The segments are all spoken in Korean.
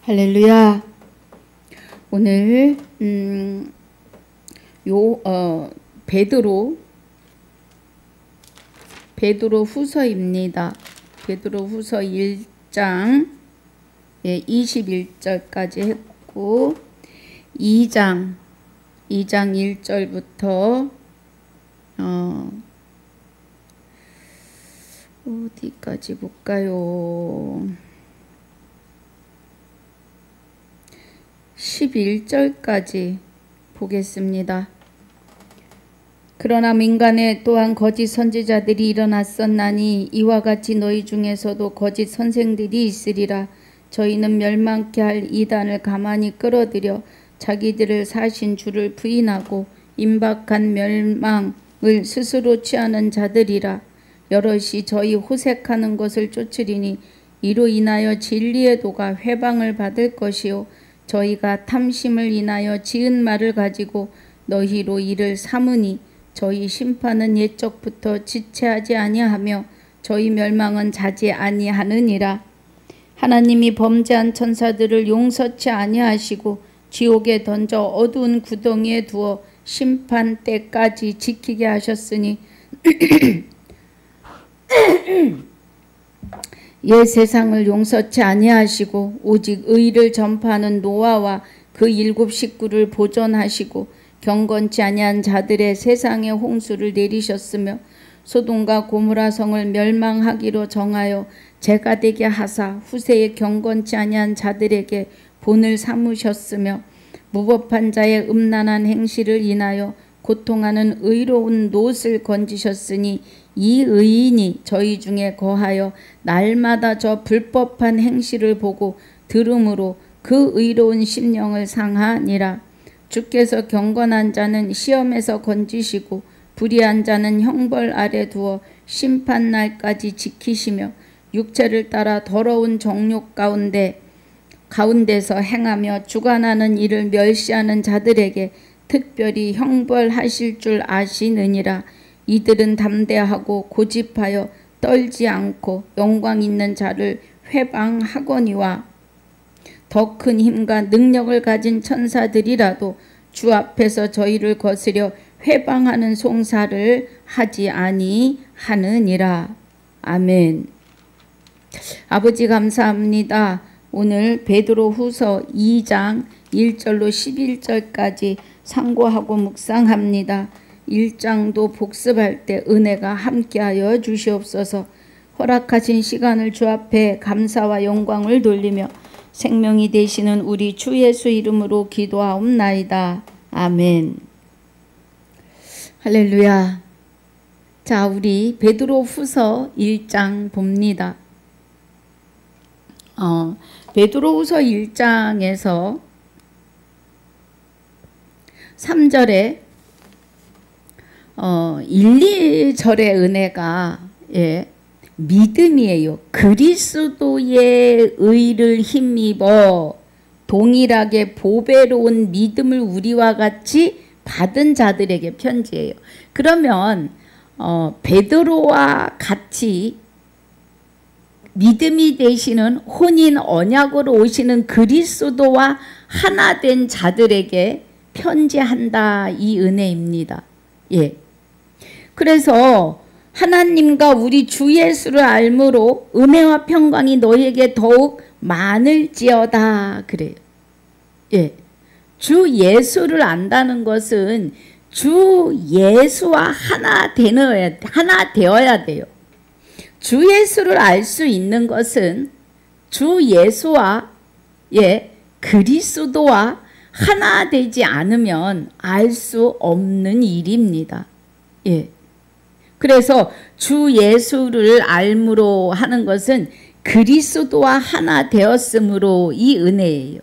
할렐루야. 오늘 베드로 후서입니다. 베드로 후서 1장 21절까지 했고 2장 1절부터 어디까지 볼까요? 11절까지 보겠습니다. 그러나 민간에 또한 거짓 선지자들이 일어났었나니 이와 같이 너희 중에서도 거짓 선생들이 있으리라. 저희는 멸망케 할 이단을 가만히 끌어들여 자기들을 사신 주를 부인하고 임박한 멸망을 스스로 취하는 자들이라. 여럿이 저희 호색하는 것을 쫓으리니 이로 인하여 진리의 도가 회방을 받을 것이요 저희가 탐심을 인하여 지은 말을 가지고 너희로 이를 삼으니 저희 심판은 옛적부터 지체하지 아니하며 저희 멸망은 자지 아니하느니라. 하나님이 범죄한 천사들을 용서치 아니하시고 지옥에 던져 어두운 구덩이에 두어 심판 때까지 지키게 하셨으니 옛 세상을 용서치 아니하시고 오직 의를 전파하는 노아와 그 7 식구를 보존하시고 경건치 아니한 자들의 세상의 홍수를 내리셨으며 소돔과 고모라 성을 멸망하기로 정하여 재가 되게 하사 후세에 경건치 아니한 자들에게 본을 삼으셨으며 무법한 자의 음란한 행실을 인하여 고통하는 의로운 롯을 건지셨으니 이 의인이 저희 중에 거하여 날마다 저 불법한 행실을 보고 들음으로 그 의로운 심령을 상하니라. 주께서 경건한 자는 시험에서 건지시고 불의한 자는 형벌 아래 두어 심판 날까지 지키시며 육체를 따라 더러운 정욕 가운데서 행하며 주관하는 일을 멸시하는 자들에게 특별히 형벌하실 줄 아시느니라. 이들은 담대하고 고집하여 떨지 않고 영광 있는 자를 회방하거니와 더 큰 힘과 능력을 가진 천사들이라도 주 앞에서 저희를 거스려 회방하는 송사를 하지 아니하느니라. 아멘. 아버지 감사합니다. 오늘 베드로 후서 2장 1절로 11절까지 상고하고 묵상합니다. 1장도 복습할 때 은혜가 함께하여 주시옵소서. 허락하신 시간을 주 앞에 감사와 영광을 돌리며 생명이 되시는 우리 주 예수 이름으로 기도하옵나이다. 아멘. 할렐루야. 자, 우리 베드로 후서 1장 봅니다. 베드로 후서 1장에서 3절에 1, 2절의 은혜가 믿음이에요. 그리스도의 의를 힘입어 동일하게 보배로운 믿음을 우리와 같이 받은 자들에게 편지예요. 그러면 베드로와 같이 믿음이 되시는 혼인 언약으로 오시는 그리스도와 하나 된 자들에게 편지한다, 이 은혜입니다. 그래서 하나님과 우리 주 예수를 알므로 은혜와 평강이 너희에게 더욱 많을지어다 그래요. 주 예수를 안다는 것은 주 예수와 하나 되어야 돼요. 주 예수를 알 수 있는 것은 주 예수와 그리스도와 하나 되지 않으면 알 수 없는 일입니다. 그래서 주 예수를 알므로 하는 것은 그리스도와 하나 되었으므로 이 은혜예요.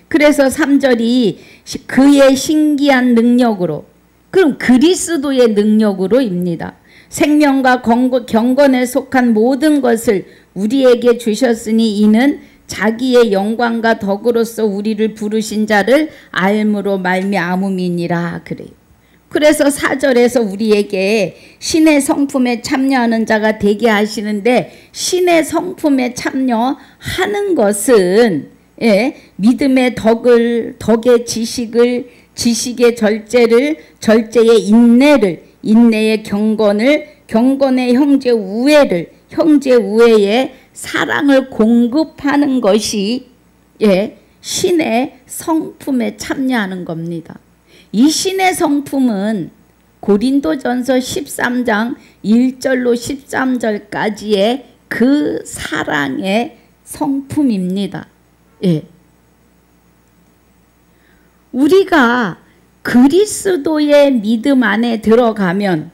그래서 3절이 그의 신기한 능력으로, 그럼 그리스도의 능력으로입니다. 생명과 경건에 속한 모든 것을 우리에게 주셨으니 이는 자기의 영광과 덕으로서 우리를 부르신 자를 알므로 말미암음이니라 그래요. 그래서 4절에서 우리에게 신의 성품에 참여하는 자가 되게 하시는데, 신의 성품에 참여하는 것은 믿음의 덕의 지식을, 지식의 절제를, 절제의 인내를, 인내의 경건을, 경건의 형제 우애를, 형제 우애의 사랑을 공급하는 것이 신의 성품에 참여하는 겁니다. 이 신의 성품은 고린도전서 13장 1절로 13절까지의 그 사랑의 성품입니다. 우리가 그리스도의 믿음 안에 들어가면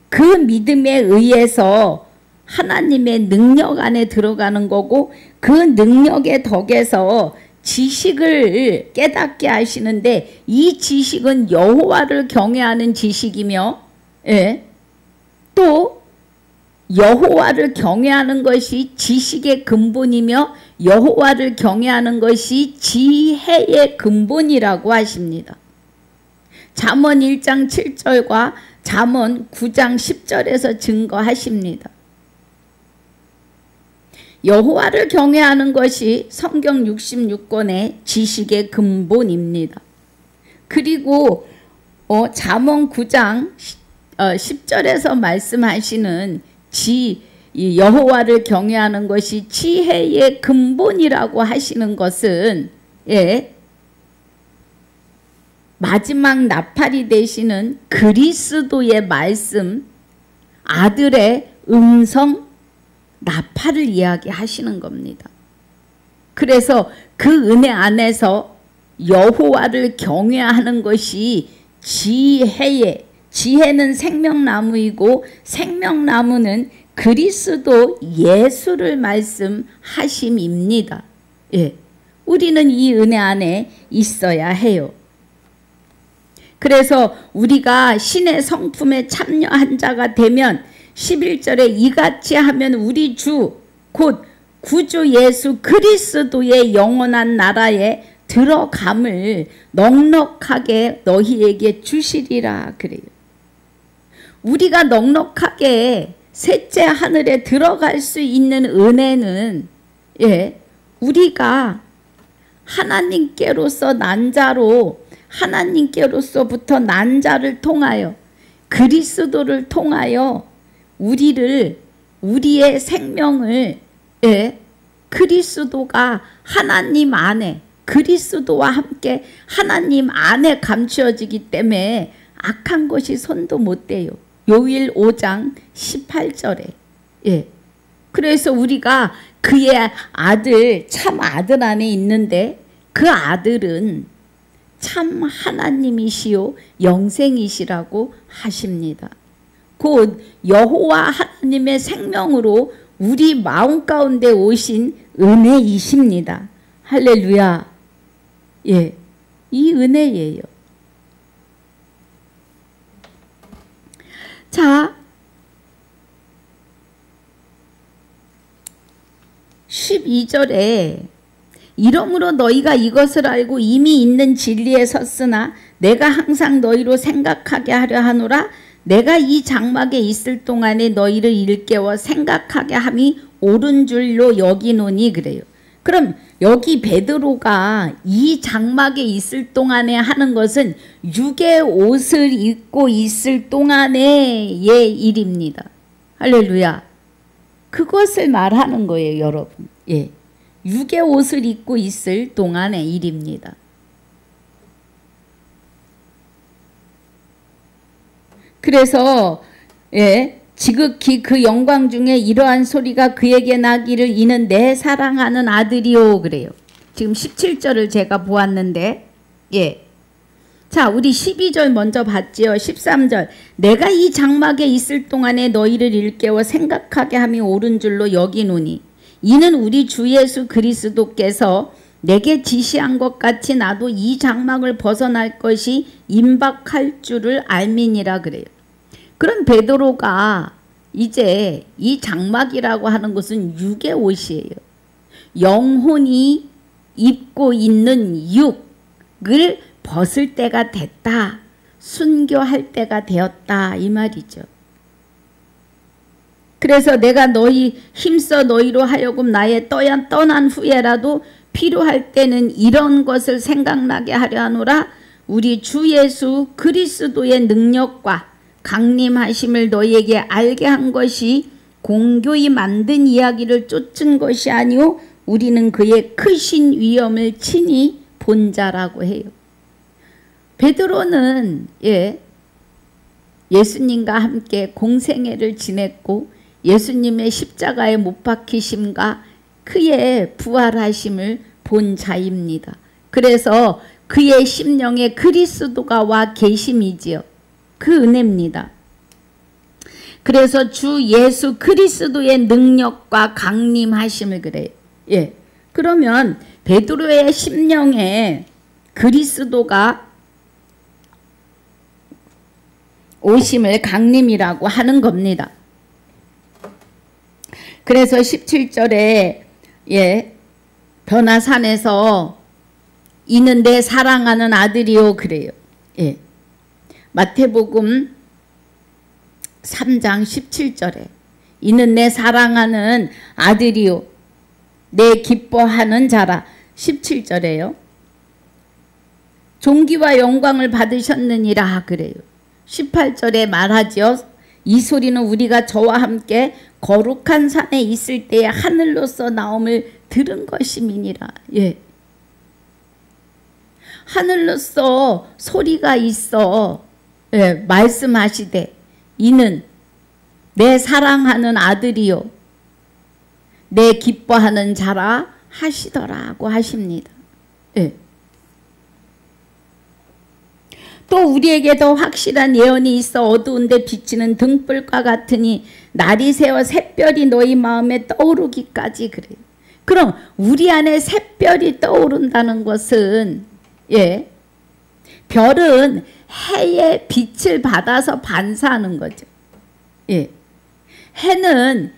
그 믿음에 의해서 하나님의 능력 안에 들어가는 거고, 그 능력의 덕에서 지식을 깨닫게 하시는데, 이 지식은 여호와를 경외하는 지식이며 또 여호와를 경외하는 것이 지식의 근본이며 여호와를 경외하는 것이 지혜의 근본이라고 하십니다. 잠언 1장 7절과 잠언 9장 10절에서 증거하십니다. 여호와를 경외하는 것이 성경 66권의 지식의 근본입니다. 그리고 잠언 9장 10절에서 말씀하시는 여호와를 경외하는 것이 지혜의 근본이라고 하시는 것은 마지막 나팔이 되시는 그리스도의 말씀, 아들의 음성 나팔을 이야기하시는 겁니다. 그래서 그 은혜 안에서 여호와를 경외하는 것이 지혜는 생명나무이고, 생명나무는 그리스도 예수를 말씀하심입니다. 우리는 이 은혜 안에 있어야 해요. 그래서 우리가 신의 성품에 참여한 자가 되면 11절에 이같이 하면 우리 주 곧 구주 예수 그리스도의 영원한 나라에 들어감을 넉넉하게 너희에게 주시리라 그래요. 우리가 넉넉하게 셋째 하늘에 들어갈 수 있는 은혜는 우리가 하나님께로서 난 자로, 하나님께로서부터 난 자를 통하여, 그리스도를 통하여 우리의 생명을 그리스도가 하나님 안에, 그리스도와 함께 하나님 안에 감추어지기 때문에 악한 것이 손도 못 대요. 요일 5장 18절에. 그래서 우리가 그의 아들, 참 아들 안에 있는데, 그 아들은 참 하나님이시요 영생이시라고 하십니다. 곧 여호와 하나님의 생명으로 우리 마음 가운데 오신 은혜이십니다. 할렐루야. 이 은혜예요. 자, 12절에 이러므로 너희가 이것을 알고 이미 있는 진리에 섰으나 내가 항상 너희로 생각하게 하려 하노라. 내가 이 장막에 있을 동안에 너희를 일깨워 생각하게 함이 옳은 줄로 여기노니 그래요. 그럼 여기 베드로가 이 장막에 있을 동안에 하는 것은 육의 옷을 입고 있을 동안의 일입니다. 할렐루야. 그것을 말하는 거예요, 여러분. 육의 옷을 입고 있을 동안의 일입니다. 그래서 지극히 그 영광 중에 이러한 소리가 그에게 나기를 이는 내 사랑하는 아들이요 그래요. 지금 17절을 제가 보았는데 자, 우리 12절 먼저 봤지요. 13절 내가 이 장막에 있을 동안에 너희를 일깨워 생각하게 함이 옳은 줄로 여기노니 이는 우리 주 예수 그리스도께서 내게 지시한 것 같이 나도 이 장막을 벗어날 것이 임박할 줄을 알미니라 그래요. 그럼 베드로가 이제 이 장막이라고 하는 것은 육의 옷이에요. 영혼이 입고 있는 육을 벗을 때가 됐다. 순교할 때가 되었다. 이 말이죠. 그래서 내가 힘써 너희로 하여금 나의 떠난 후에라도 필요할 때는 이런 것을 생각나게 하려 하노라. 우리 주 예수 그리스도의 능력과 강림하심을 너희에게 알게 한 것이 공교히 만든 이야기를 쫓은 것이 아니오 우리는 그의 크신 위엄을 친히 본 자라고 해요. 베드로는 예수님과 함께 공생애를 지냈고 예수님의 십자가에 못 박히심과 그의 부활하심을 본 자입니다. 그래서 그의 심령에 그리스도가 와 계심이지요. 그 은혜입니다. 그래서 주 예수 그리스도의 능력과 강림하심을 그래요. 그러면 베드로의 심령에 그리스도가 오심을 강림이라고 하는 겁니다. 그래서 17절에 변화산에서 이는 내 사랑하는 아들이요 그래요. 마태복음 3장 17절에 이는 내 사랑하는 아들이요 내 기뻐하는 자라. 17절에요. 존귀와 영광을 받으셨느니라 그래요. 18절에 말하지요. 이 소리는 우리가 저와 함께 거룩한 산에 있을 때에 하늘로서 나옴을 들은 것임이니라. 하늘로서 소리가 있어 말씀하시되 이는 내 사랑하는 아들이요 내 기뻐하는 자라 하시더라고 하십니다. 또 우리에게 더 확실한 예언이 있어 어두운데 비치는 등불과 같으니 날이 새어 샛별이 너희 마음에 떠오르기까지 그래요. 그럼 우리 안에 샛별이 떠오른다는 것은 별은 해의 빛을 받아서 반사하는 거죠. 해는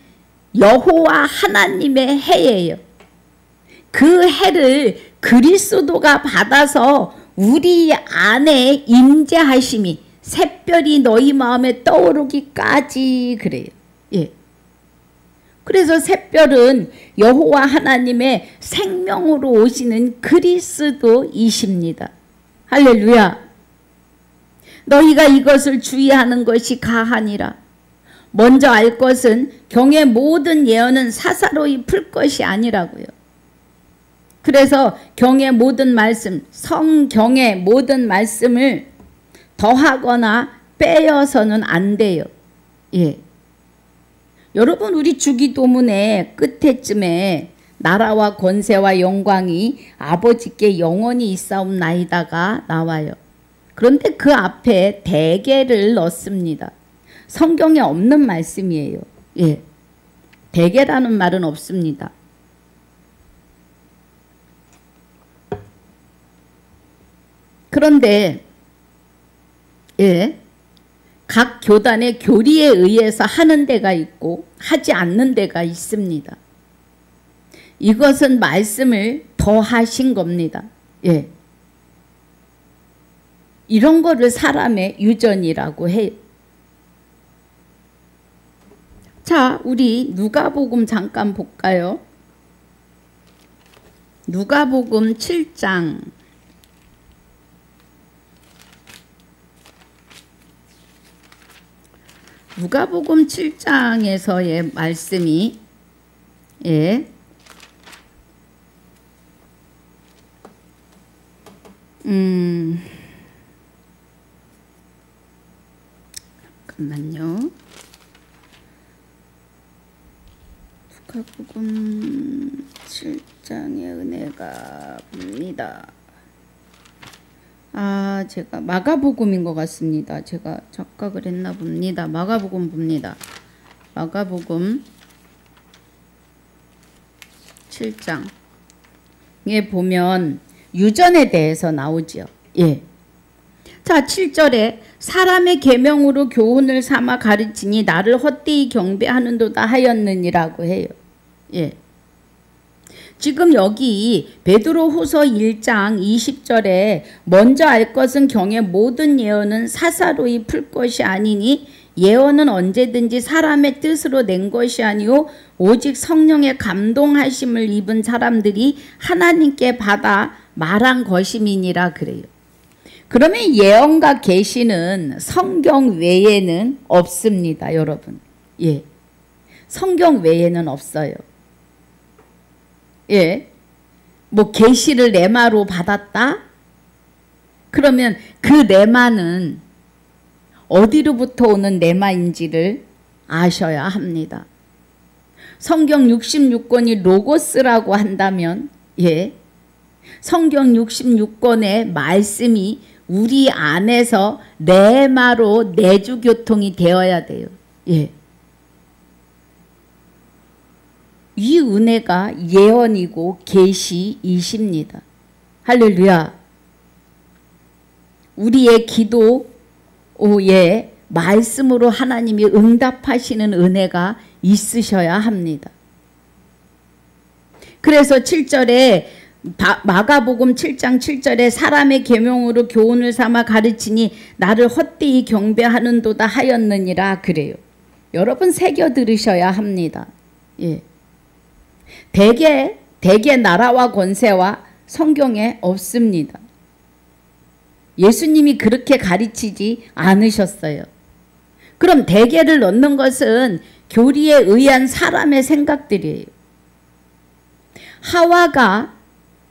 여호와 하나님의 해예요. 그 해를 그리스도가 받아서 우리 안에 임재하심이 샛별이 너희 마음에 떠오르기까지 그래요. 그래서 샛별은 여호와 하나님의 생명으로 오시는 그리스도이십니다. 할렐루야. 너희가 이것을 주의하는 것이 가하니라. 먼저 알 것은 경의 모든 예언은 사사로이 풀 것이 아니라고요. 그래서 경의 모든 말씀, 성경의 모든 말씀을 더하거나 빼어서는 안 돼요. 여러분 우리 주기도문의 끝에쯤에 나라와 권세와 영광이 아버지께 영원히 있사옵나이다가 나와요. 그런데 그 앞에 대개를 넣습니다. 성경에 없는 말씀이에요. 대개라는 말은 없습니다. 그런데 각 교단의 교리에 의해서 하는 데가 있고 하지 않는 데가 있습니다. 이것은 말씀을 더하신 겁니다. 이런 거를 사람의 유전이라고 해요. 자, 우리 누가복음 잠깐 볼까요? 누가복음 7장 누가복음 7장에서의 말씀이 잠깐만요. 누가복음 7장의 은혜가 봅니다. 제가 마가복음인 것 같습니다. 제가 착각을 했나 봅니다. 마가복음 봅니다. 마가복음 7장에 보면 유전에 대해서 나오죠. 자, 7절에 사람의 계명으로 교훈을 삼아 가르치니 나를 헛되이 경배하는도다 하였느니라고 해요. 지금 여기 베드로후서 1장 20절에 먼저 알 것은 경의 모든 예언은 사사로이 풀 것이 아니니 예언은 언제든지 사람의 뜻으로 낸 것이 아니오 오직 성령의 감동하심을 입은 사람들이 하나님께 받아 말한 것임이니라 그래요. 그러면 예언과 계시는 성경 외에는 없습니다, 여러분. 예. 성경 외에는 없어요. 예. 뭐 계시를 레마로 받았다? 그러면 그 레마는 어디로부터 오는 레마인지를 아셔야 합니다. 성경 66권이 로고스라고 한다면 예. 성경 66권의 말씀이 우리 안에서 레마로 내주교통이 되어야 돼요. 예. 이 은혜가 예언이고 계시이십니다. 할렐루야. 우리의 기도에 말씀으로 하나님이 응답하시는 은혜가 있으셔야 합니다. 그래서 7절에 마가복음 7장 7절에 사람의 계명으로 교훈을 삼아 가르치니 나를 헛되이 경배하는도다 하였느니라 그래요. 여러분 새겨 들으셔야 합니다. 예. 대개 나라와 권세와 성경에 없습니다. 예수님이 그렇게 가르치지 않으셨어요. 그럼 대개를 넣는 것은 교리에 의한 사람의 생각들이에요. 하와가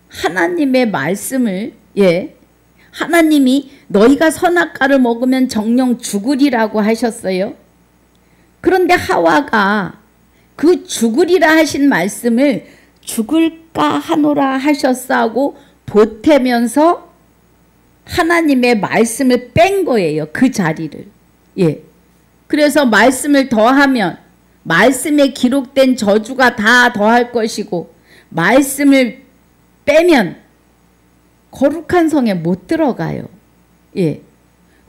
하나님의 말씀을 하나님이 너희가 선악과를 먹으면 정령 죽으리라고 하셨어요. 그런데 하와가 그 죽으리라 하신 말씀을 죽을까 하노라 하셨사고 보태면서 하나님의 말씀을 뺀 거예요. 그 자리를. 예. 그래서 말씀을 더하면 말씀에 기록된 저주가 다 더할 것이고 말씀을 빼면 거룩한 성에 못 들어가요. 예.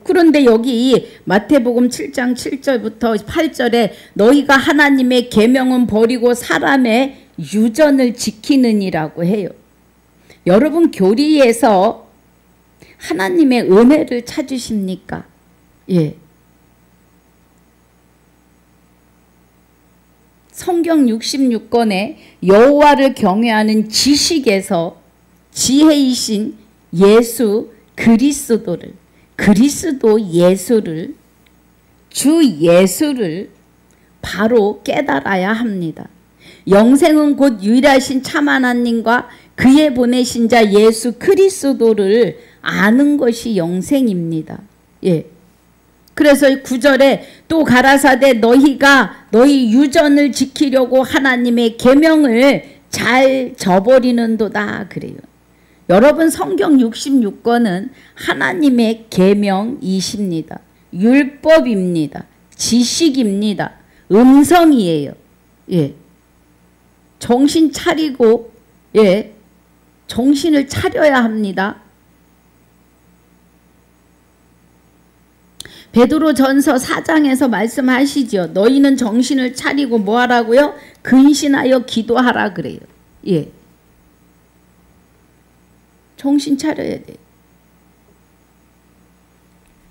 그런데 여기 마태복음 7장 7절부터 8절에 너희가 하나님의 계명은 버리고 사람의 유전을 지키느니라고 해요. 여러분 교리에서 하나님의 은혜를 찾으십니까? 예. 성경 66권에 여호와를 경외하는 지식에서 지혜이신 예수 그리스도를 그리스도 예수를 주 예수를 바로 깨달아야 합니다. 영생은 곧 유일하신 참 하나님과 그의 보내신 자 예수 그리스도를 아는 것이 영생입니다. 예. 그래서 9절에 또 가라사대 너희가 너희 유전을 지키려고 하나님의 계명을 잘 저버리는도다 그래요. 여러분 성경 66권은 하나님의 계명이십니다. 율법입니다. 지식입니다. 음성이에요. 예. 정신 차리고 정신을 차려야 합니다. 베드로전서 4장에서 말씀하시죠. 너희는 정신을 차리고 뭐 하라고요? 근신하여 기도하라 그래요. 예. 정신 차려야 돼.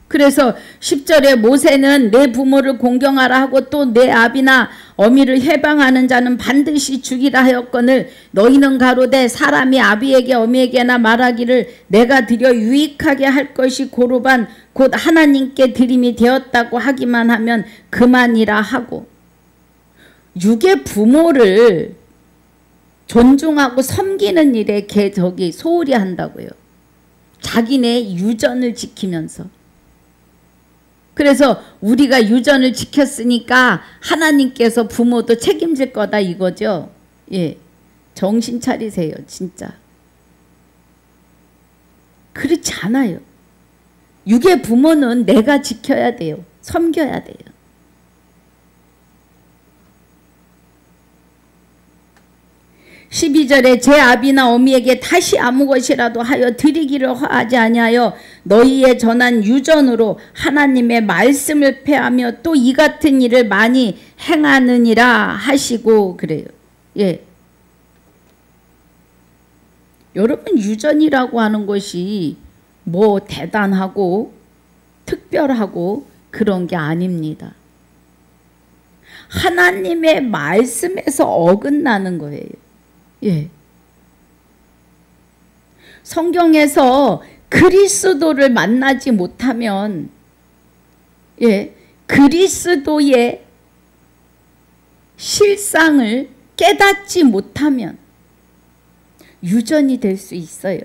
그래서 10절에 모세는 내 부모를 공경하라 하고 또 내 아비나 어미를 해방하는 자는 반드시 죽이라 하였거늘 너희는 가로되 사람이 아비에게 어미에게나 말하기를 내가 드려 유익하게 할 것이 고르반 곧 하나님께 드림이 되었다고 하기만 하면 그만이라 하고 육의 부모를 존중하고 섬기는 일에 소홀히 한다고요. 자기네 유전을 지키면서. 그래서 우리가 유전을 지켰으니까 하나님께서 부모도 책임질 거다 이거죠. 예, 정신 차리세요 진짜. 그렇지 않아요. 육의 부모는 내가 지켜야 돼요. 섬겨야 돼요. 12절에 제 아비나 어미에게 다시 아무 것이라도 하여 드리기를 허하지 아니하여 너희의 전한 유전으로 하나님의 말씀을 폐하며 또 이 같은 일을 많이 행하느니라 하시고 그래요. 예. 여러분 유전이라고 하는 것이 뭐 대단하고 특별하고 그런 게 아닙니다. 하나님의 말씀에서 어긋나는 거예요. 예. 성경에서 그리스도를 만나지 못하면, 예, 그리스도의 실상을 깨닫지 못하면 유전이 될 수 있어요.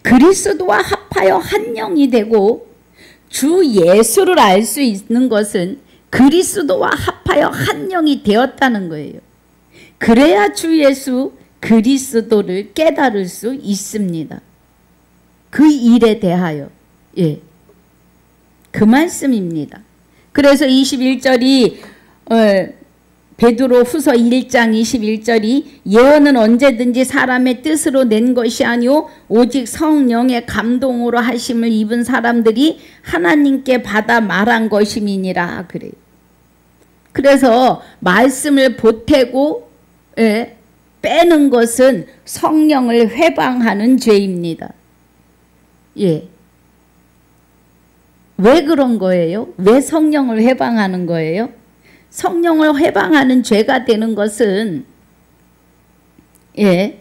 그리스도와 합하여 한 영이 되고 주 예수를 알 수 있는 것은 그리스도와 합하여 한 영이 되었다는 거예요. 그래야 주 예수 그리스도를 깨달을 수 있습니다. 그 일에 대하여, 예, 그 말씀입니다. 그래서 21절이 베드로 후서 1장 21절이 예언은 언제든지 사람의 뜻으로 낸 것이 아니오 오직 성령의 감동으로 하심을 입은 사람들이 하나님께 받아 말한 것임이니라 그래요. 그래서 말씀을 보태고, 예, 빼는 것은 성령을 회방하는 죄입니다. 예. 왜 그런 거예요? 왜 성령을 회방하는 거예요? 성령을 회방하는 죄가 되는 것은, 예,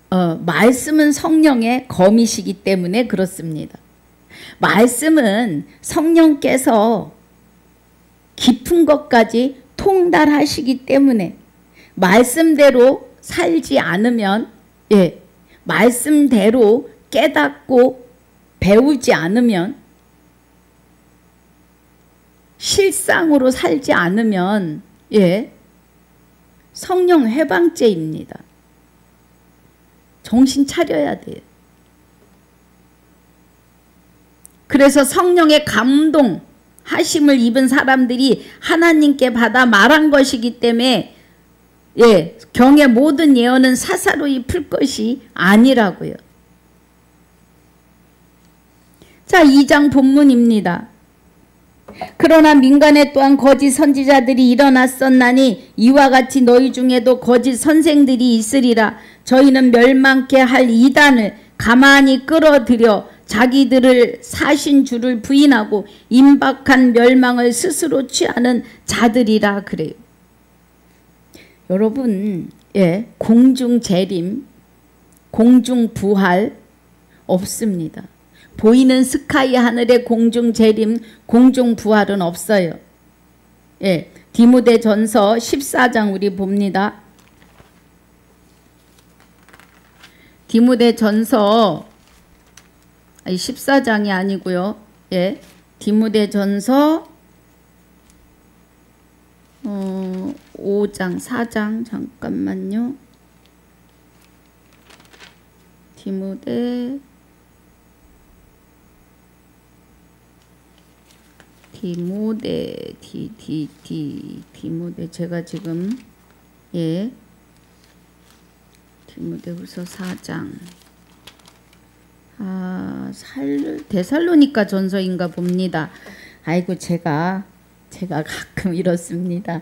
말씀은 성령의 검이시기 때문에 그렇습니다. 말씀은 성령께서 깊은 것까지 통달하시기 때문에 말씀대로 살지 않으면, 예, 말씀대로 깨닫고 배우지 않으면, 실상으로 살지 않으면, 예, 성령 회방죄입니다. 정신 차려야 돼요. 그래서 성령의 감동 하심을 입은 사람들이 하나님께 받아 말한 것이기 때문에, 예, 경의 모든 예언은 사사로이 풀 것이 아니라고요. 자, 2장 본문입니다. 그러나 민간에 또한 거짓 선지자들이 일어났었나니 이와 같이 너희 중에도 거짓 선생들이 있으리라. 저희는 멸망케 할 이단을 가만히 끌어들여 자기들을 사신 주를 부인하고 임박한 멸망을 스스로 취하는 자들이라 그래요. 여러분, 예, 공중 재림, 공중 부활 없습니다. 보이는 스카이 하늘의 공중 재림, 공중 부활은 없어요. 예, 디모데전서 14장 우리 봅니다. 디모데전서 14장이 아니고요. 예, 디모데전서 5장, 4장 잠깐만요. 디모데 제가 지금, 예, 디모데후서 4장, 데살로니가 전서인가 봅니다. 아이고, 제가 가끔 이렇습니다.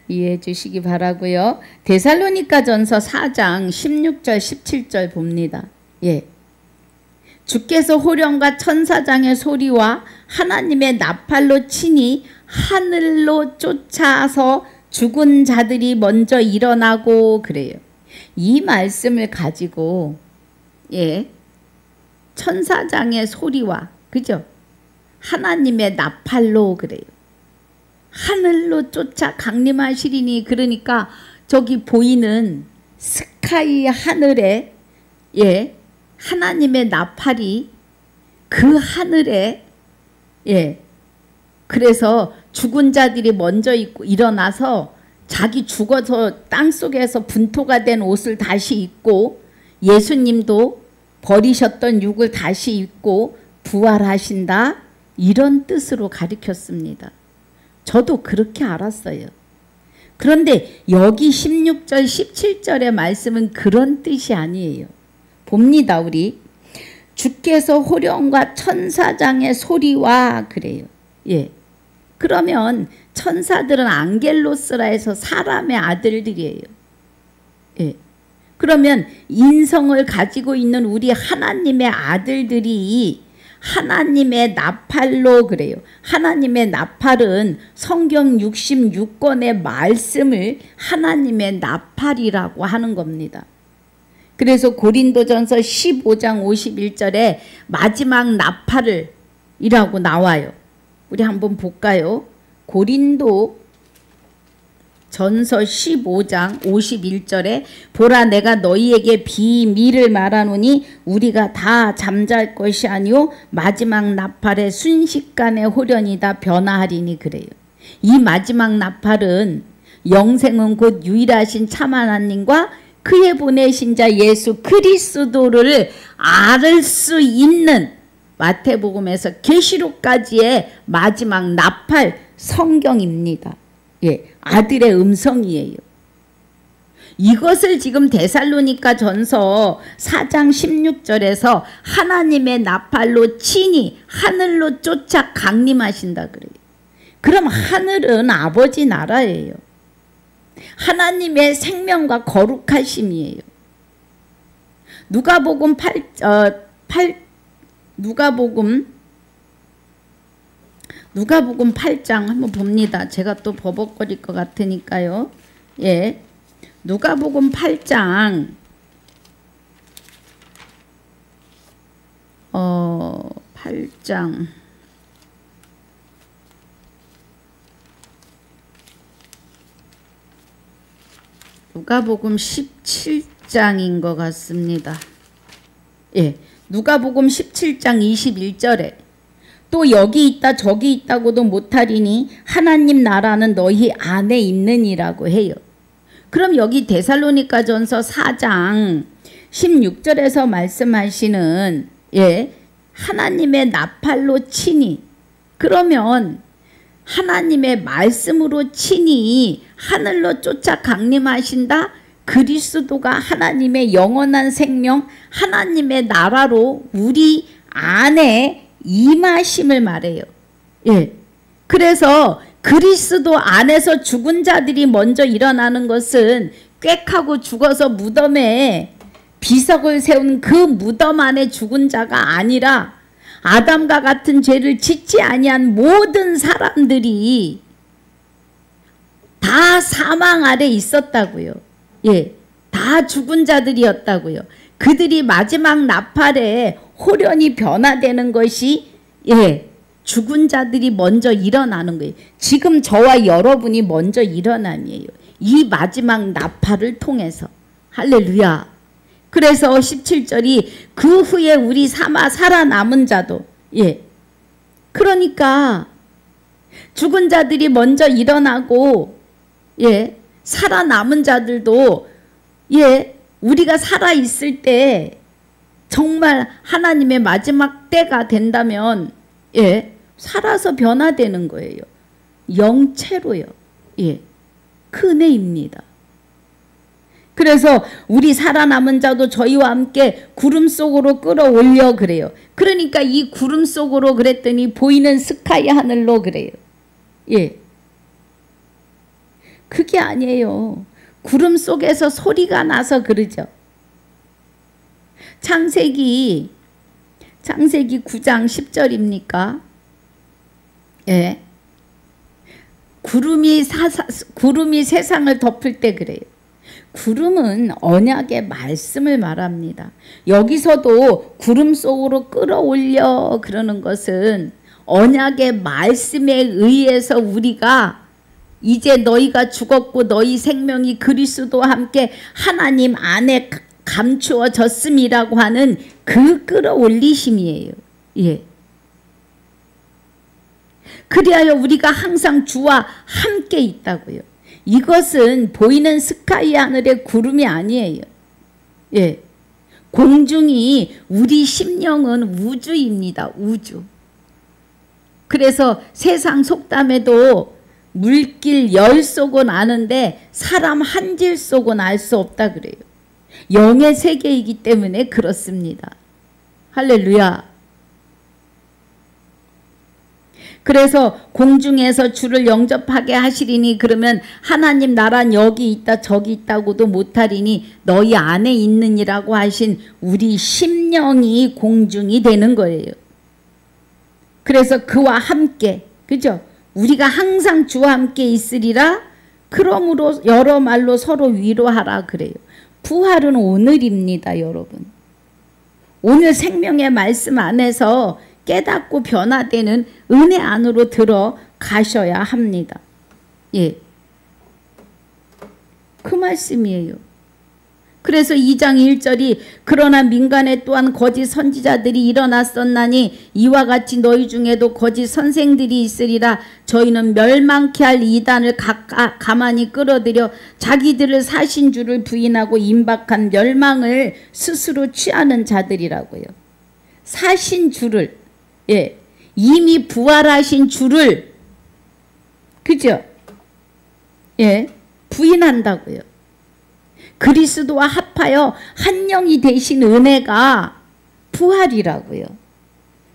이해해 주시기 바라고요. 데살로니가 전서 4장 16절 17절 봅니다. 예. 주께서 호령과 천사장의 소리와 하나님의 나팔로 치니 하늘로 쫓아서 죽은 자들이 먼저 일어나고 그래요. 이 말씀을 가지고, 예, 천사장의 소리와, 그죠? 하나님의 나팔로 그래요. 하늘로 쫓아 강림하시리니, 그러니까 저기 보이는 스카이 하늘에, 예, 하나님의 나팔이 그 하늘에, 예, 그래서 죽은 자들이 먼저 일어나서 자기 죽어서 땅속에서 분토가 된 옷을 다시 입고 예수님도 버리셨던 육을 다시 입고 부활하신다, 이런 뜻으로 가르쳤습니다. 저도 그렇게 알았어요. 그런데 여기 16절 17절의 말씀은 그런 뜻이 아니에요. 봅니다. 우리 주께서 호령과 천사장의 소리와 그래요. 예. 그러면 천사들은 안겔로스라 해서 사람의 아들들이에요. 예. 그러면 인성을 가지고 있는 우리 하나님의 아들들이 하나님의 나팔로 그래요. 하나님의 나팔은 성경 66권의 말씀을 하나님의 나팔이라고 하는 겁니다. 그래서 고린도전서 15장 51절에 마지막 나팔을 이라고 나와요. 우리 한번 볼까요? 고린도 전서 15장 51절에 보라 내가 너희에게 비밀을 말하노니 우리가 다 잠잘 것이 아니오 마지막 나팔의 순식간에 호련이다 변화하리니 그래요. 이 마지막 나팔은 영생은 곧 유일하신 참 하나님과 그의 보내신 자 예수 그리스도를 알 수 있는 마태복음에서 계시록까지의 마지막 나팔 성경입니다. 예, 아들의 음성이에요. 이것을 지금 데살로니가 전서 4장 16절에서 하나님의 나팔로 친히 하늘로 쫓아 강림하신다 그래요. 그럼 하늘은 아버지 나라예요. 하나님의 생명과 거룩하심이에요. 누가복음 8장 한번 봅니다. 제가 또 버벅거릴 것 같으니까요. 예. 누가복음 8장 8장 누가복음 17장인 것 같습니다. 예. 누가복음 17장 21절에 또 여기 있다 저기 있다고도 못하리니 하나님 나라는 너희 안에 있느니라고 해요. 그럼 여기 데살로니가 전서 4장 16절에서 말씀하시는 예, 하나님의 나팔로 친히 그러면 하나님의 말씀으로 친히 하늘로 쫓아 강림하신다. 그리스도가 하나님의 영원한 생명 하나님의 나라로 우리 안에 임하심을 말해요. 예. 그래서 그리스도 안에서 죽은 자들이 먼저 일어나는 것은 꽥하고 죽어서 무덤에 비석을 세운 그 무덤 안에 죽은 자가 아니라 아담과 같은 죄를 짓지 아니한 모든 사람들이 다 사망 아래 있었다고요. 예, 다 죽은 자들이었다고요. 그들이 마지막 나팔에 호련히 변화되는 것이 예, 죽은 자들이 먼저 일어나는 거예요. 지금 저와 여러분이 먼저 일어남이에요. 이 마지막 나팔을 통해서. 할렐루야. 그래서 17절이 그 후에 우리 살아남은 자도 예. 그러니까 죽은 자들이 먼저 일어나고 예. 살아남은 자들도 예. 우리가 살아있을 때 정말 하나님의 마지막 때가 된다면 예. 살아서 변화되는 거예요. 영체로요. 예. 그 은혜입니다. 그래서 우리 살아남은 자도 저희와 함께 구름 속으로 끌어올려 그래요. 그러니까 이 구름 속으로 그랬더니 보이는 스카이 하늘로 그래요. 예. 그게 아니에요. 구름 속에서 소리가 나서 그러죠. 창세기 9장 10절입니까? 예. 구름이 세상을 덮을 때 그래요. 구름은 언약의 말씀을 말합니다. 여기서도 구름 속으로 끌어올려 그러는 것은 언약의 말씀에 의해서 우리가 이제 너희가 죽었고 너희 생명이 그리스도와 함께 하나님 안에 감추어졌음이라고 하는 그 끌어올리심이에요. 예. 그리하여 우리가 항상 주와 함께 있다고요. 이것은 보이는 스카이 하늘의 구름이 아니에요. 예. 공중이 우리 심령은 우주입니다. 우주. 그래서 세상 속담에도 물길 열 쏘곤 아는데 사람 한 질 쏘곤 알 수 없다 그래요. 영의 세계이기 때문에 그렇습니다. 할렐루야. 그래서 공중에서 주를 영접하게 하시리니 그러면 하나님 나란 여기 있다 저기 있다고도 못하리니 너희 안에 있느니라고 하신 우리 심령이 공중이 되는 거예요. 그래서 그와 함께, 그죠? 우리가 항상 주와 함께 있으리라. 그러므로 여러 말로 서로 위로하라 그래요. 부활은 오늘입니다, 여러분. 오늘 생명의 말씀 안에서 깨닫고 변화되는 은혜 안으로 들어가셔야 합니다. 예. 그 말씀이에요. 그래서 2장 1절이 그러나 민간에 또한 거짓 선지자들이 일어났었나니 이와 같이 너희 중에도 거짓 선생들이 있으리라. 저희는 멸망케 할 이단을 가만히 끌어들여 자기들을 사신 주를 부인하고 임박한 멸망을 스스로 취하는 자들이라고요. 사신 주를, 예, 이미 부활하신 주를, 그죠? 예, 부인한다고요. 그리스도와 합하여 한 영이 되신 은혜가 부활이라고요.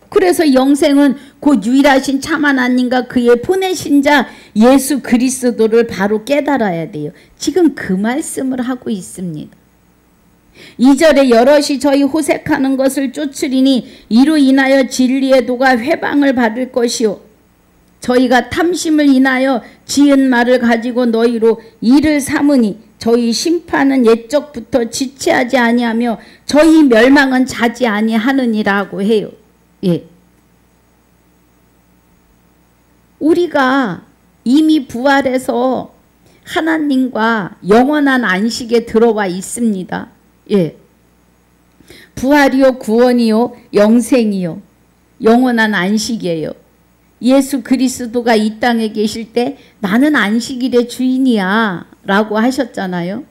그래서 영생은 곧 유일하신 참 하나님과 그의 보내신 자 예수 그리스도를 바로 깨달아야 돼요. 지금 그 말씀을 하고 있습니다. 2절에 여럿이 저희 호색하는 것을 쫓으리니 이로 인하여 진리의 도가 회방을 받을 것이요 저희가 탐심을 인하여 지은 말을 가지고 너희로 이를 삼으니 저희 심판은 옛적부터 지체하지 아니하며 저희 멸망은 자지 아니하느니라고 해요. 예. 우리가 이미 부활해서 하나님과 영원한 안식에 들어와 있습니다. 예. 부활이요 구원이요 영생이요 영원한 안식이에요. 예수 그리스도가 이 땅에 계실 때 나는 안식일의 주인이야 라고 하셨잖아요.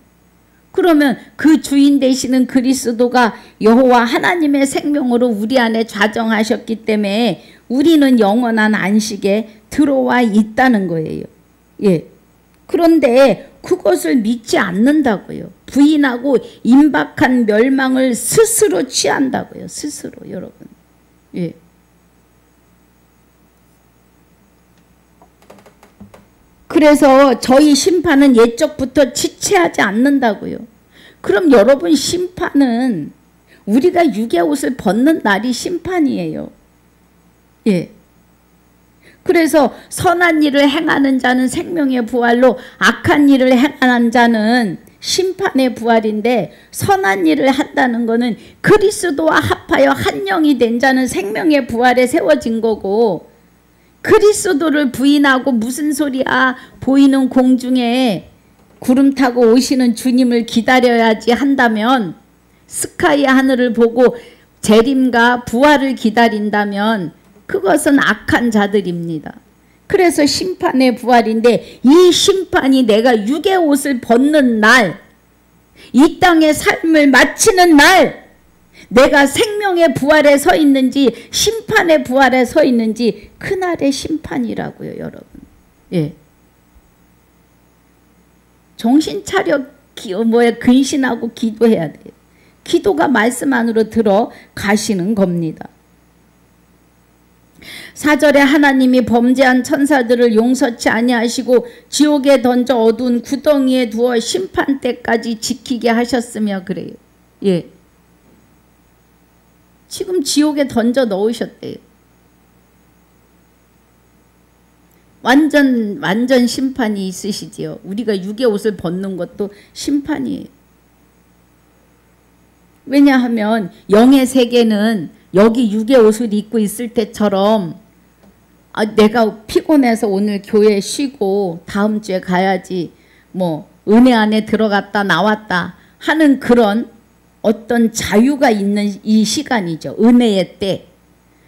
그러면 그 주인 되시는 그리스도가 여호와 하나님의 생명으로 우리 안에 좌정하셨기 때문에 우리는 영원한 안식에 들어와 있다는 거예요. 예. 그런데 그것을 믿지 않는다고요. 부인하고 임박한 멸망을 스스로 취한다고요. 스스로 여러분. 예. 그래서 저희 심판은 옛적부터 지체하지 않는다고요. 그럼 여러분 심판은 우리가 육의 옷을 벗는 날이 심판이에요. 예. 그래서 선한 일을 행하는 자는 생명의 부활로 악한 일을 행하는 자는 심판의 부활인데 선한 일을 한다는 것은 그리스도와 합하여 한 영이 된 자는 생명의 부활에 세워진 거고 그리스도를 부인하고 무슨 소리야 보이는 공중에 구름 타고 오시는 주님을 기다려야지 한다면 스카이 하늘을 보고 재림과 부활을 기다린다면 그것은 악한 자들입니다. 그래서 심판의 부활인데 이 심판이 내가 육의 옷을 벗는 날, 이 땅의 삶을 마치는 날 내가 생명의 부활에 서 있는지 심판의 부활에 서 있는지 그날의 심판이라고요, 여러분. 예. 정신 차려 근신하고 기도해야 돼요. 기도가 말씀 안으로 들어가시는 겁니다. 4절에 하나님이 범죄한 천사들을 용서치 아니하시고 지옥에 던져 어두운 구덩이에 두어 심판 때까지 지키게 하셨으며 그래요. 예. 지금 지옥에 던져 넣으셨대요. 완전 심판이 있으시지요. 우리가 육의 옷을 벗는 것도 심판이에요. 왜냐하면 영의 세계는 여기 육의 옷을 입고 있을 때처럼 내가 피곤해서 오늘 교회 쉬고 다음 주에 가야지 뭐 은혜 안에 들어갔다 나왔다 하는 그런 어떤 자유가 있는 이 시간이죠. 은혜의 때.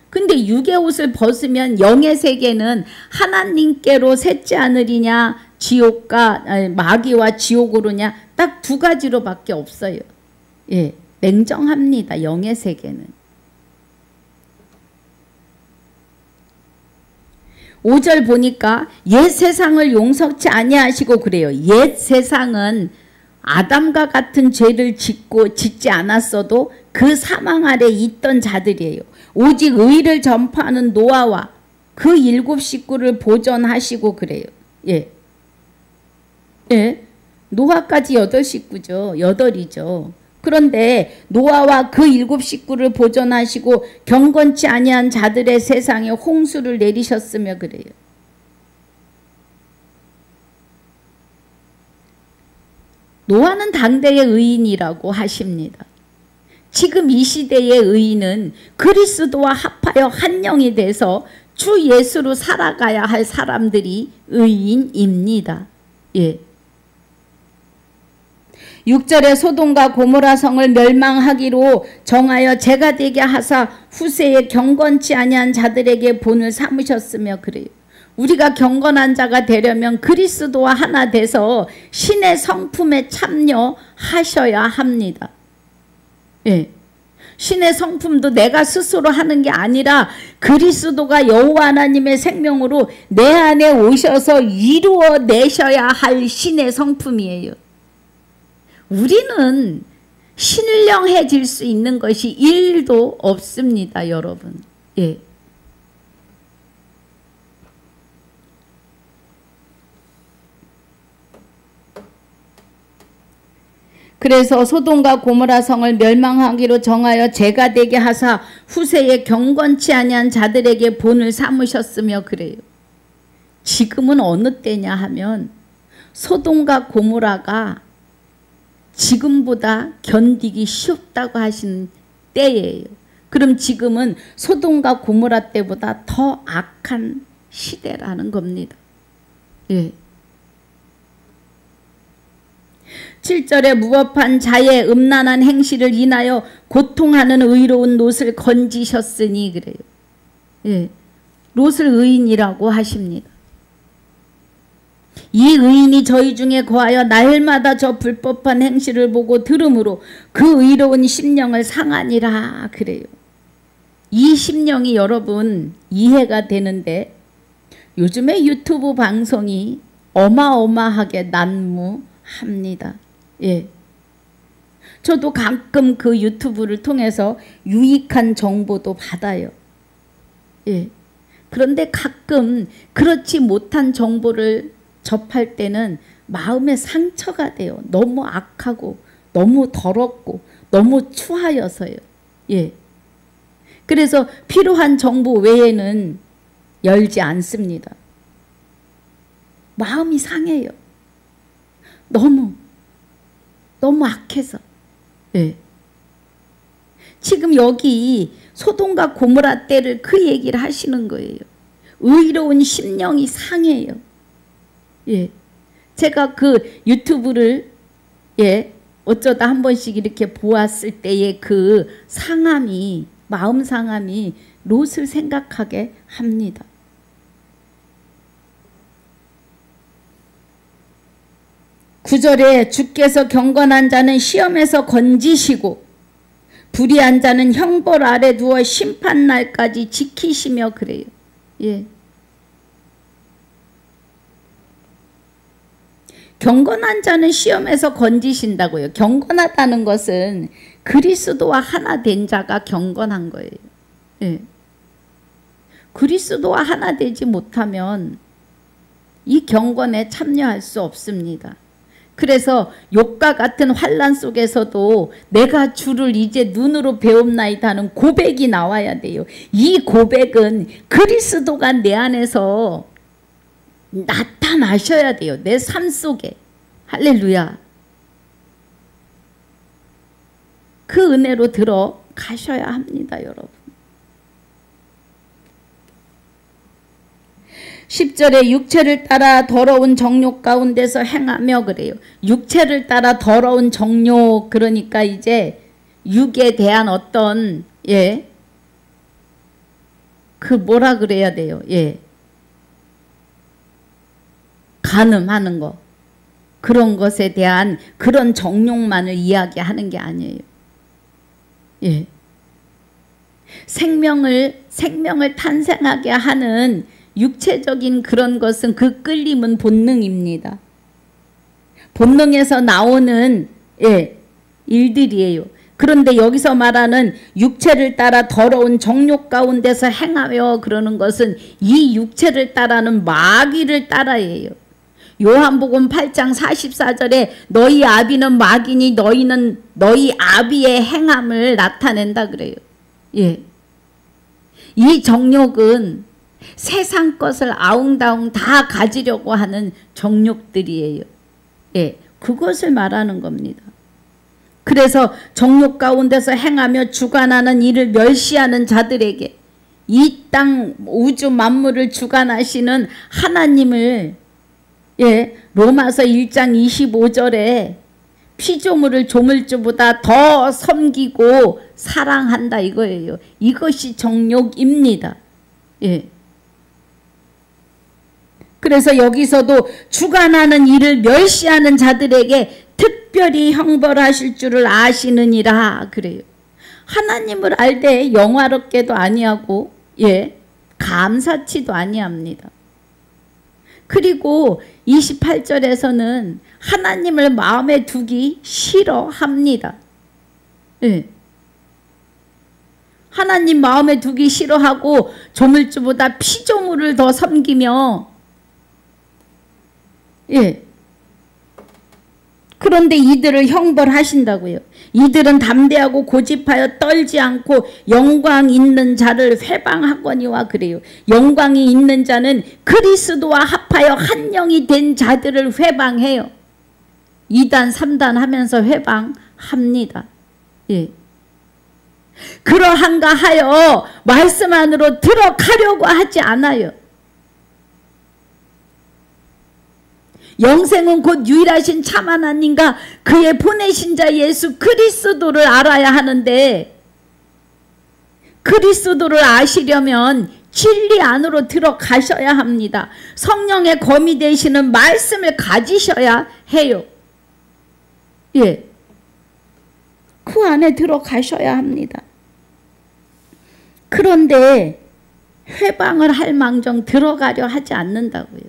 근데 육의 옷을 벗으면 영의 세계는 하나님께로 셋지 않으리냐 지옥과 마귀와 지옥으로냐 딱 두 가지로밖에 없어요. 예, 냉정합니다. 영의 세계는. 5절 보니까 옛 세상을 용서치 아니하시고 그래요. 옛 세상은 아담과 같은 죄를 짓지 않았어도 그 사망 아래 있던 자들이에요. 오직 의를 전파하는 노아와 그 7 식구를 보존하시고 그래요. 예. 예. 노아까지 8 식구죠. 8이죠. 그런데 노아와 그 7 식구를 보존하시고 경건치 아니한 자들의 세상에 홍수를 내리셨으며 그래요. 노아는 당대의 의인이라고 하십니다. 지금 이 시대의 의인은 그리스도와 합하여 한 영이 돼서 주 예수로 살아가야 할 사람들이 의인입니다. 예. 6절에 소돔과 고모라 성을 멸망하기로 정하여 죄가 되게 하사 후세에 경건치 아니한 자들에게 본을 삼으셨으며 그래요. 우리가 경건한 자가 되려면 그리스도와 하나 돼서 신의 성품에 참여하셔야 합니다. 예. 신의 성품도 내가 스스로 하는 게 아니라 그리스도가 여호와 하나님의 생명으로 내 안에 오셔서 이루어내셔야 할 신의 성품이에요. 우리는 신령해질 수 있는 것이 1도 없습니다, 여러분. 예. 그래서 소돔과 고모라 성을 멸망하기로 정하여 죄가 되게 하사 후세에 경건치 아니한 자들에게 본을 삼으셨으며 그래요. 지금은 어느 때냐 하면 소돔과 고모라가 지금보다 견디기 쉽다고 하신 때예요. 그럼 지금은 소돔과 고모라 때보다 더 악한 시대라는 겁니다. 예. 7절에 무법한 자의 음란한 행실을 인하여 고통하는 의로운 롯을 건지셨으니 그래요. 예. 롯을 의인이라고 하십니다. 이 의인이 저희 중에 거하여 날마다 저 불법한 행실을 보고 들음으로 그 의로운 심령을 상하니라 그래요. 이 심령이 여러분 이해가 되는데 요즘에 유튜브 방송이 어마어마하게 난무합니다. 예. 저도 가끔 그 유튜브를 통해서 유익한 정보도 받아요. 예. 그런데 가끔 그렇지 못한 정보를 접할 때는 마음에 상처가 돼요. 너무 악하고 너무 더럽고 너무 추하여서요. 예. 그래서 필요한 정보 외에는 열지 않습니다. 마음이 상해요. 너무 악해서. 예. 지금 여기 소돔과 고모라 때를 그 얘기를 하시는 거예요. 의로운 심령이 상해요. 예. 제가 그 유튜브를 예, 어쩌다 한 번씩 이렇게 보았을 때의 그 상함이, 마음 상함이 롯을 생각하게 합니다. 구절에 주께서 경건한 자는 시험에서 건지시고 불의한 자는 형벌 아래 두어 심판날까지 지키시며 그래요. 예. 경건한 자는 시험에서 건지신다고요. 경건하다는 것은 그리스도와 하나 된 자가 경건한 거예요. 예. 그리스도와 하나 되지 못하면 이 경건에 참여할 수 없습니다. 그래서 욥과 같은 환난 속에서도 내가 주를 이제 눈으로 배움나이다 하는 고백이 나와야 돼요. 이 고백은 그리스도가 내 안에서 나타나셔야 돼요. 내 삶 속에. 할렐루야. 그 은혜로 들어가셔야 합니다, 여러분. 10절에 육체를 따라 더러운 정욕 가운데서 행하며 그래요. 육체를 따라 더러운 정욕, 그러니까 이제 육에 대한 어떤 예, 그 뭐라 그래야 돼요. 예, 간음하는 거, 그런 것에 대한 그런 정욕만을 이야기하는 게 아니에요. 예, 생명을 탄생하게 하는 육체적인 그런 것은 그 끌림은 본능입니다. 본능에서 나오는 예, 일들이에요. 그런데 여기서 말하는 육체를 따라 더러운 정욕 가운데서 행하며 그러는 것은 이 육체를 따라는 마귀를 따라예요. 요한복음 8장 44절에 너희 아비는 마귀니 너희는 너희 아비의 행함을 나타낸다 그래요. 예. 이 정욕은 세상 것을 아웅다웅 다 가지려고 하는 정욕들이에요. 예. 그것을 말하는 겁니다. 그래서 정욕 가운데서 행하며 주관하는 이를 멸시하는 자들에게 이 땅 우주 만물을 주관하시는 하나님을 로마서 1장 25절에 피조물을 조물주보다 더 섬기고 사랑한다 이거예요. 이것이 정욕입니다. 예. 그래서 여기서도 주관하는 이를 멸시하는 자들에게 특별히 형벌하실 줄을 아시느니라 그래요. 하나님을 알되 영화롭게도 아니하고 감사치도 아니합니다. 그리고 28절에서는 하나님을 마음에 두기 싫어합니다. 예. 하나님 마음에 두기 싫어하고 조물주보다 피조물을 더 섬기며 그런데 이들을 형벌하신다고요. 이들은 담대하고 고집하여 떨지 않고 영광 있는 자를 회방하거니와 그래요. 영광이 있는 자는 그리스도와 합하여 한 영이 된 자들을 회방해요. 2단 3단 하면서 회방합니다. 그러한가 하여 말씀 안으로 들어가려고 하지 않아요. 영생은 곧 유일하신 참 하나님과 그의 보내신 자 예수 그리스도를 알아야 하는데 그리스도를 아시려면 진리 안으로 들어가셔야 합니다. 성령의 검이 되시는 말씀을 가지셔야 해요. 그 안에 들어가셔야 합니다. 그런데 회방을 할 망정 들어가려 하지 않는다고요.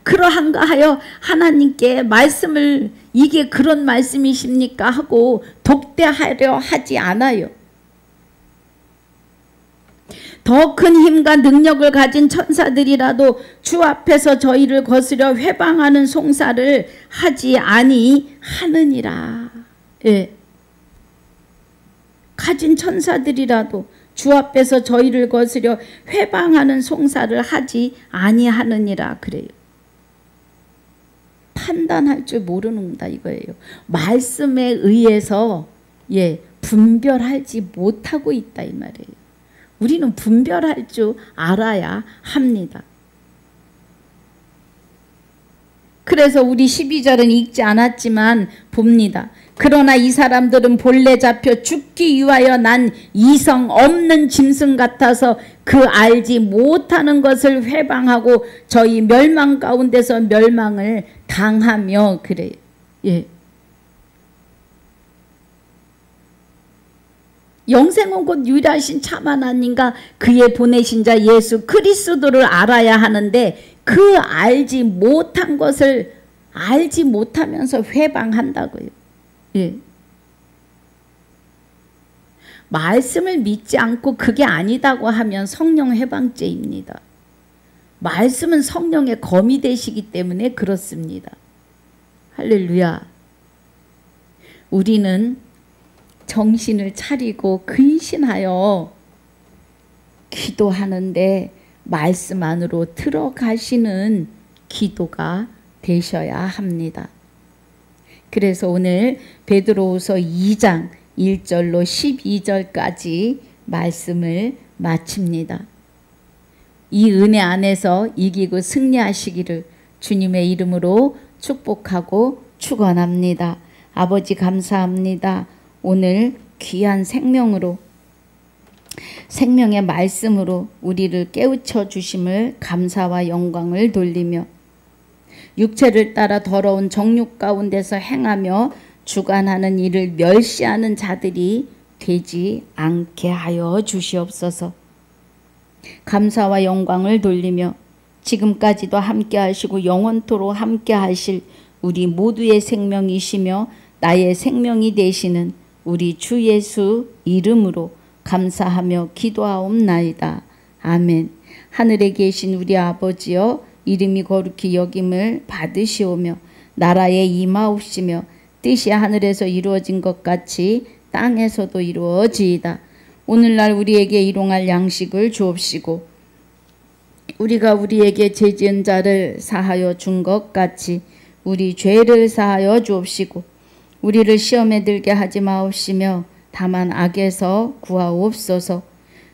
그러한가 하여 하나님께 말씀을 이게 그런 말씀이십니까 하고 독대하려 하지 않아요. 더 큰 힘과 능력을 가진 천사들이라도 주 앞에서 저희를 거스려 회방하는 송사를 하지 아니하느니라. 가진 천사들이라도 주 앞에서 저희를 거스려 회방하는 송사를 하지 아니하느니라 그래요. 판단할 줄 모르는다 이거예요. 말씀에 의해서 분별하지 못하고 있다 이 말이에요. 우리는 분별할 줄 알아야 합니다. 그래서 우리 12절은 읽지 않았지만 봅니다. 그러나 이 사람들은 본래 잡혀 죽기 위하여 난 이성 없는 짐승 같아서 그 알지 못하는 것을 회방하고 저희 멸망 가운데서 멸망을 당하며 그래요. 영생은 곧 유일하신 참 하나님과 그의 보내신 자 예수 그리스도를 알아야 하는데 그 알지 못한 것을 알지 못하면서 회방한다고요. 말씀을 믿지 않고 그게 아니다고 하면 성령 회방죄입니다. 말씀은 성령의 검이 되시기 때문에 그렇습니다. 할렐루야. 우리는 정신을 차리고 근신하여 기도하는데 말씀 안으로 들어가시는 기도가 되셔야 합니다. 그래서 오늘 베드로후서 2장 1절로 12절까지 말씀을 마칩니다. 이 은혜 안에서 이기고 승리하시기를 주님의 이름으로 축복하고 축원합니다. 아버지 감사합니다. 오늘 귀한 생명으로 생명의 말씀으로 우리를 깨우쳐 주심을 감사와 영광을 돌리며 육체를 따라 더러운 정욕 가운데서 행하며 주관하는 일을 멸시하는 자들이 되지 않게 하여 주시옵소서. 감사와 영광을 돌리며 지금까지도 함께 하시고 영원토록 함께 하실 우리 모두의 생명이시며 나의 생명이 되시는 우리 주 예수 이름으로 감사하며 기도하옵나이다. 아멘. 하늘에 계신 우리 아버지여, 이름이 거룩히 여김을 받으시오며 나라에 임하옵시며 뜻이 하늘에서 이루어진 것 같이 땅에서도 이루어지이다. 오늘날 우리에게 일용할 양식을 주옵시고 우리가 우리에게 죄지은 자를 사하여 준 것 같이 우리 죄를 사하여 주옵시고 우리를 시험에 들게 하지 마옵시며 다만 악에서 구하옵소서.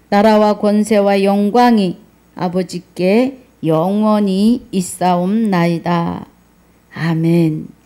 나라와 권세와 영광이 아버지께 영원히 있사옵나이다. 아멘.